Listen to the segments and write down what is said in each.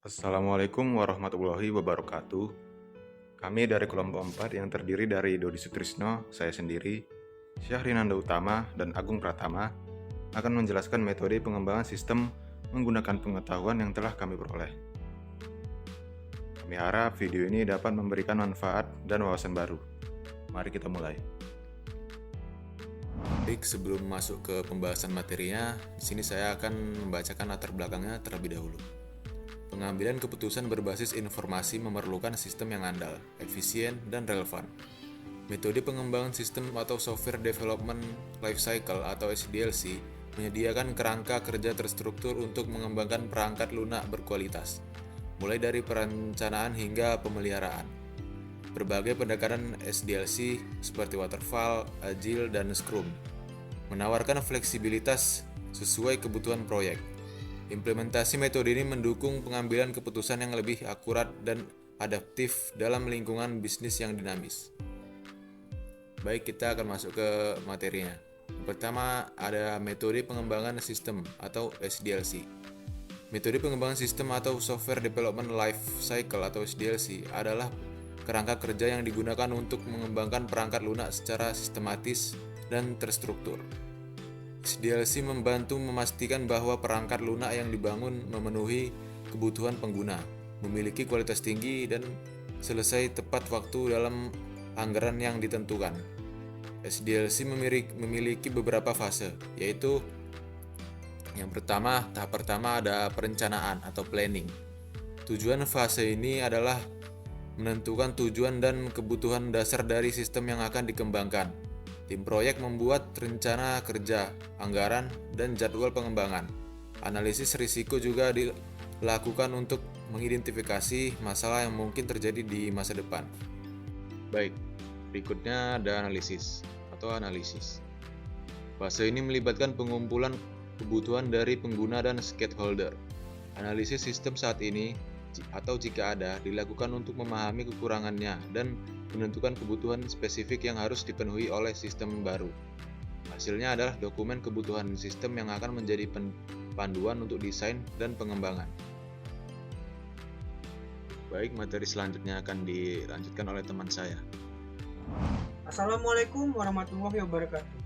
Assalamualaikum warahmatullahi wabarakatuh. Kami dari kelompok 4 yang terdiri dari Dodi Sutrisno, saya sendiri, Syahrinanda Utama, dan Agung Pratama akan menjelaskan metode pengembangan sistem menggunakan pengetahuan yang telah kami peroleh. Kami harap video ini dapat memberikan manfaat dan wawasan baru. Mari kita mulai. Baik, sebelum masuk ke pembahasan materinya, di sini saya akan membacakan latar belakangnya terlebih dahulu. Pengambilan keputusan berbasis informasi memerlukan sistem yang andal, efisien, dan relevan. Metode pengembangan sistem atau Software Development Lifecycle atau SDLC menyediakan kerangka kerja terstruktur untuk mengembangkan perangkat lunak berkualitas, mulai dari perencanaan hingga pemeliharaan. Berbagai pendekatan SDLC seperti Waterfall, Agile, dan Scrum menawarkan fleksibilitas sesuai kebutuhan proyek. Implementasi metode ini mendukung pengambilan keputusan yang lebih akurat dan adaptif dalam lingkungan bisnis yang dinamis. Baik, kita akan masuk ke materinya. Pertama, ada metode pengembangan sistem atau SDLC. Metode pengembangan sistem atau Software Development Life Cycle atau SDLC adalah kerangka kerja yang digunakan untuk mengembangkan perangkat lunak secara sistematis dan terstruktur. SDLC membantu memastikan bahwa perangkat lunak yang dibangun memenuhi kebutuhan pengguna, memiliki kualitas tinggi, dan selesai tepat waktu dalam anggaran yang ditentukan. SDLC memiliki beberapa fase, yaitu tahap pertama ada perencanaan atau planning. Tujuan fase ini adalah menentukan tujuan dan kebutuhan dasar dari sistem yang akan dikembangkan. Tim proyek membuat rencana kerja, anggaran, dan jadwal pengembangan. Analisis risiko juga dilakukan untuk mengidentifikasi masalah yang mungkin terjadi di masa depan. Baik, berikutnya ada analisis. Fase ini melibatkan pengumpulan kebutuhan dari pengguna dan stakeholder. Analisis sistem saat ini atau jika ada dilakukan untuk memahami kekurangannya dan menentukan kebutuhan spesifik yang harus dipenuhi oleh sistem baru. Hasilnya adalah dokumen kebutuhan sistem yang akan menjadi panduan untuk desain dan pengembangan. Baik, materi selanjutnya akan dilanjutkan oleh teman saya. Assalamualaikum warahmatullahi wabarakatuh.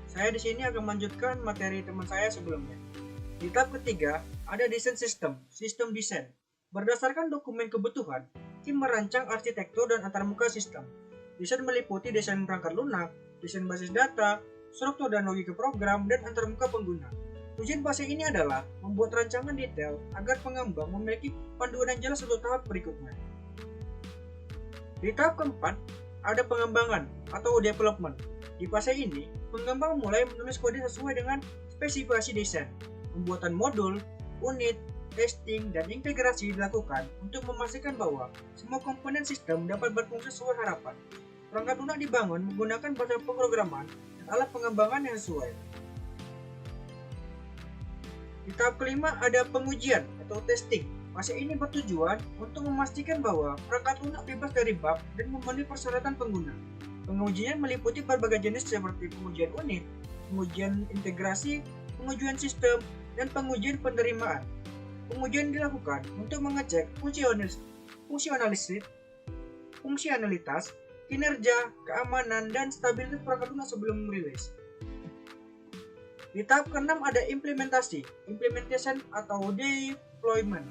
Saya di sini akan melanjutkan materi teman saya sebelumnya. Di tahap ketiga, ada desain sistem desain. Berdasarkan dokumen kebutuhan, tim merancang arsitektur dan antarmuka sistem. Desain meliputi desain perangkat lunak, desain basis data, struktur dan logika program, dan antarmuka pengguna. Tujuan fase ini adalah membuat rancangan detail agar pengembang memiliki panduan yang jelas untuk tahap berikutnya. Di tahap keempat, ada pengembangan atau development. Di fase ini, pengembang mulai menulis kode sesuai dengan spesifikasi desain. Pembuatan modul, unit, testing, dan integrasi dilakukan untuk memastikan bahwa semua komponen sistem dapat berfungsi sesuai harapan. Perangkat lunak dibangun menggunakan bahasa pemrograman dan alat pengembangan yang sesuai. Di tahap kelima ada pengujian atau testing. Fase ini bertujuan untuk memastikan bahwa perangkat lunak bebas dari bug dan memenuhi persyaratan pengguna. Pengujian meliputi berbagai jenis seperti pengujian unit, pengujian integrasi, pengujian sistem, dan pengujian penerimaan. Pengujian dilakukan untuk mengecek fungsionalitas, kinerja, keamanan, dan stabilitas perangkat lunak sebelum rilis. Di tahap ke-6 ada implementation atau deployment.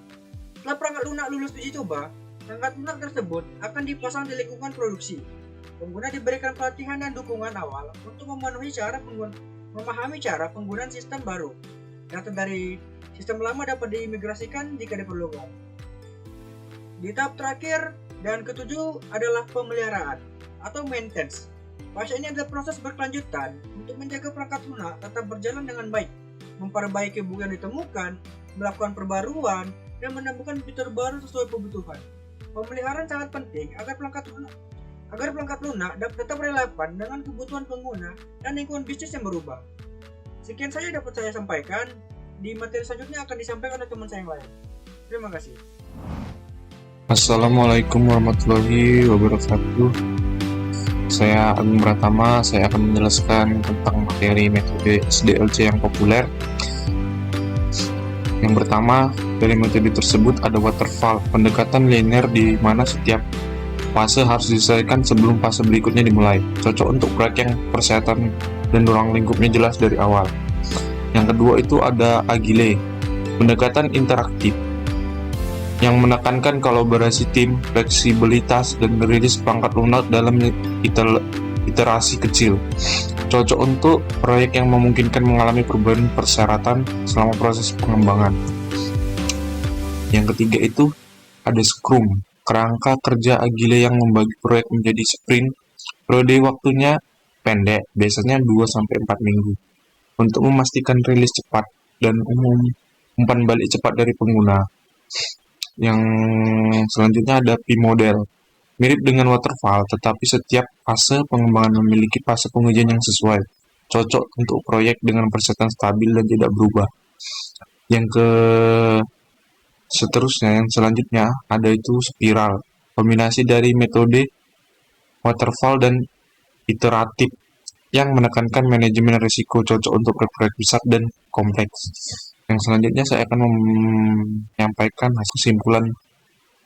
Setelah perangkat lunak lulus uji coba, perangkat lunak tersebut akan dipasang di lingkungan produksi. Pengguna diberikan pelatihan dan dukungan awal untuk memahami cara penggunaan sistem baru. Data dari sistem lama dapat diimigrasikan jika diperlukan. Di tahap terakhir dan ketujuh adalah pemeliharaan atau maintenance. Fase ini adalah proses berkelanjutan untuk menjaga perangkat lunak tetap berjalan dengan baik, memperbaiki bug yang ditemukan, melakukan perbaruan, dan menemukan fitur baru sesuai kebutuhan. Pemeliharaan sangat penting agar perangkat lunak dapat tetap relevan dengan kebutuhan pengguna dan lingkungan bisnis yang berubah. Sekian saja dapat saya sampaikan. Di materi selanjutnya akan disampaikan oleh teman saya yang lain. Terima kasih. Assalamualaikum warahmatullahi wabarakatuh. Saya Agung Pratama. Saya akan menjelaskan tentang materi metode SDLC yang populer. Yang pertama, dari metode tersebut ada waterfall, pendekatan linear di mana setiap fase harus diselesaikan sebelum fase berikutnya dimulai. Cocok untuk proyek yang persyaratan dan ruang lingkupnya jelas dari awal. Yang kedua itu ada agile, pendekatan interaktif yang menekankan kolaborasi tim, fleksibilitas, dan rilis perangkat lunak dalam iterasi kecil. Cocok untuk proyek yang memungkinkan mengalami perubahan persyaratan selama proses pengembangan. Yang ketiga itu ada Scrum, kerangka kerja agile yang membagi proyek menjadi sprint. Periode waktunya pendek, biasanya 2-4 minggu, untuk memastikan rilis cepat dan umpan balik cepat dari pengguna. Yang selanjutnya ada P-model, mirip dengan waterfall, tetapi setiap fase pengembangan memiliki fase pengujian yang sesuai. Cocok untuk proyek dengan persyaratan stabil dan tidak berubah. Yang selanjutnya ada itu spiral, kombinasi dari metode waterfall dan iteratif yang menekankan manajemen risiko, cocok untuk proyek besar dan kompleks. Yang selanjutnya saya akan menyampaikan kesimpulan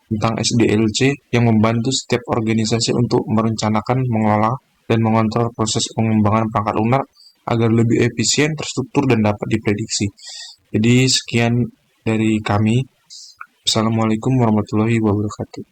tentang SDLC yang membantu setiap organisasi untuk merencanakan, mengelola, dan mengontrol proses pengembangan perangkat lunak agar lebih efisien, terstruktur, dan dapat diprediksi. Jadi sekian dari kami. Assalamualaikum warahmatullahi wabarakatuh.